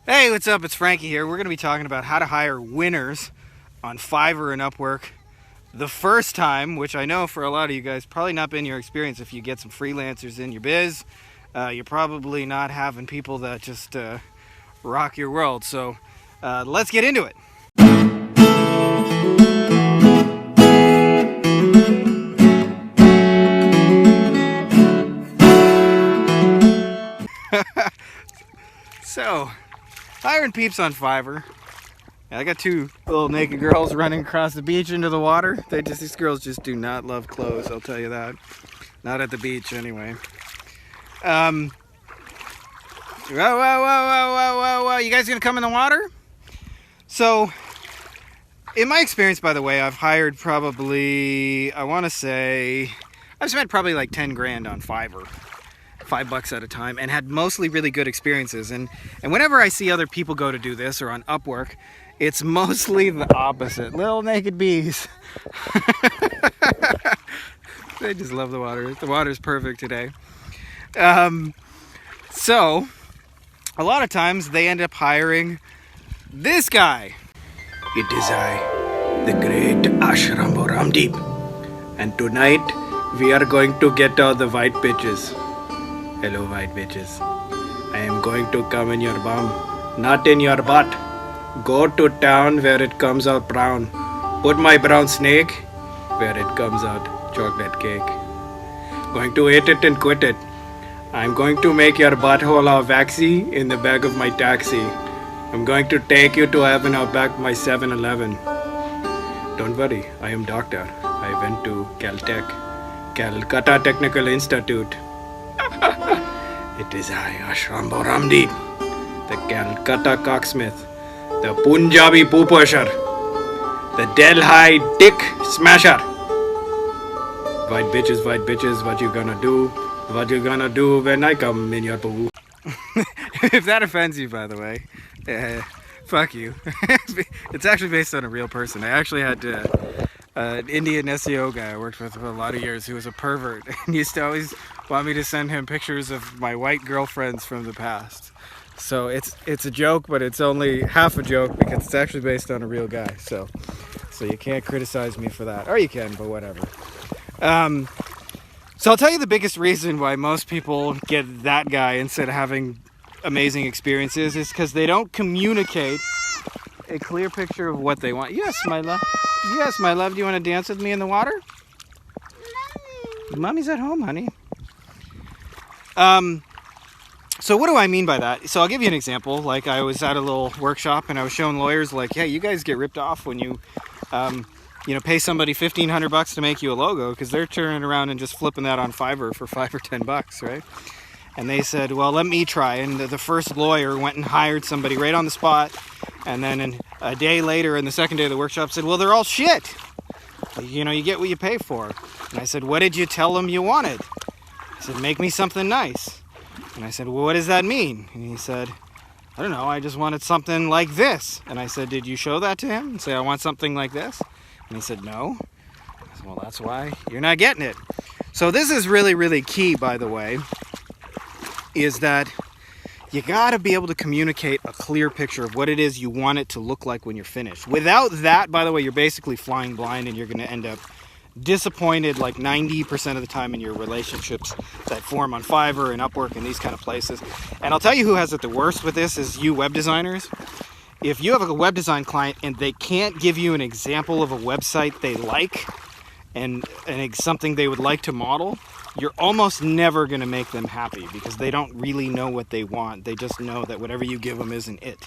Hey, what's up? It's Frankie here. We're going to be talking about how to hire winners on Fiverr and Upwork the first time, which I know for a lot of you guys probably not been your experience. If you get some freelancers in your biz, you're probably not having people that just rock your world. So let's get into it. So, hiring peeps on Fiverr. I got two little naked girls running across the beach into the water. These girls just do not love clothes, I'll tell you that. Not at the beach, anyway. Whoa, whoa. You guys gonna come in the water? So, in my experience, by the way, I've hired probably, I've spent probably like 10 grand on Fiverr. $5 at a time, and had mostly really good experiences. And whenever I see other people go to do this or on Upwork, it's mostly the opposite. Little naked bees. They just love the water. The water's perfect today. So a lot of times they end up hiring this guy. It is I, the great Ashrambo Ramdeep, and tonight we are going to get all the white bitches. Hello, white bitches. I am going to come in your bum, not in your butt. Go to town where it comes out brown. Put my brown snake where it comes out chocolate cake. Going to eat it and quit it. I'm going to make your butthole all waxy in the bag of my taxi. I'm going to take you to heaven out back my 7-Eleven. Don't worry, I am doctor. I went to Caltech, Calcutta Technical Institute. It is I, Ashrambo Ramdeep, the Calcutta cocksmith, the Punjabi poopusher, the Delhi dick smasher. White bitches, what you gonna do? What you gonna do when I come in your poo? If that offends you, by the way, fuck you. It's actually based on a real person. I actually had an Indian SEO guy I worked with for a lot of years who was a pervert and used to always want me to send him pictures of my white girlfriends from the past. So it's a joke, but it's only half a joke because it's actually based on a real guy. So you can't criticize me for that, or you can, but whatever. So I'll tell you the biggest reason why most people get that guy instead of having amazing experiences is because they don't communicate a clear picture of what they want. Yes, my love. Yes, my love. Do you want to dance with me in the water? Mommy's at home, honey. So what do I mean by that? So I'll give you an example. Like I was at a little workshop and I was showing lawyers like, yeah, you guys get ripped off when you, pay somebody $1,500 to make you a logo because they're turning around and just flipping that on Fiverr for $5 or $10, right? And they said, well, let me try. And the first lawyer went and hired somebody right on the spot. And then a day later, in the second day of the workshop, said, well, they're all shit. You get what you pay for. And I said, what did you tell them you wanted? He said, make me something nice. And I said, well, what does that mean? And he said, I don't know, I just wanted something like this. And I said, did you show that to him and say, I want something like this? And he said, no. I said, well, that's why you're not getting it. So this is really, really key, by the way, is that you gotta be able to communicate a clear picture of what it is you want it to look like when you're finished. Without that, by the way, you're basically flying blind and you're gonna end up disappointed like 90% of the time in your relationships that form on Fiverr and Upwork and these kind of places. And I'll tell you who has it the worst with this is you web designers. If you have a web design client and they can't give you an example of a website they like and something they would like to model, you're almost never going to make them happy because they don't really know what they want. They just know that whatever you give them isn't it.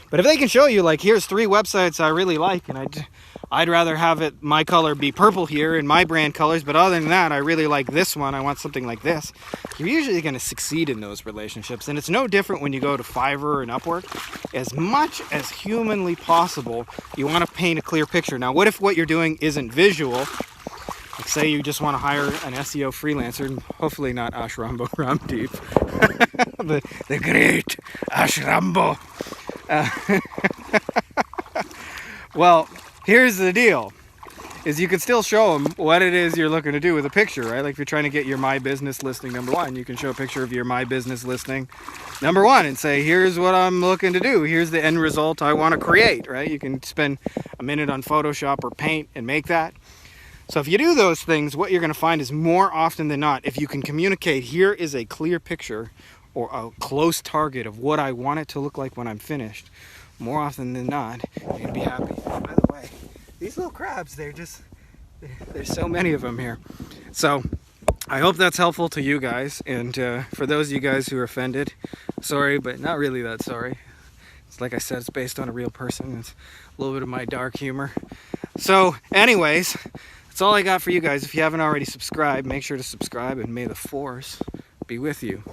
But if they can show you, like, here's 3 websites I really like, and I'd rather have my color be purple here in my brand colors, but other than that, I really like this one, I want something like this, you're usually going to succeed in those relationships. And it's no different when you go to Fiverr and Upwork. As much as humanly possible, you want to paint a clear picture. Now, what if what you're doing isn't visual? Like, say you just want to hire an SEO freelancer, hopefully not Ashrambo Ramdeep, the great Ashrambo. Well, here's the deal. is you can still show them what it is you're looking to do with a picture, right? Like if you're trying to get your My Business listing #1, you can show a picture of your My Business listing #1 and say, here's what I'm looking to do. Here's the end result I want to create, right? You can spend a minute on Photoshop or Paint and make that. So if you do those things, what you're going to find is more often than not, if you can communicate, here is a clear picture or a close target of what I want it to look like when I'm finished, more often than not, you're going to be happy. By the way, these little crabs, there's so many of them here. So I hope that's helpful to you guys. And for those of you guys who are offended, sorry, but not really that sorry. It's like I said, it's based on a real person. It's a little bit of my dark humor. So anyways, that's all I got for you guys. If you haven't already subscribed, make sure to subscribe, and may the force be with you.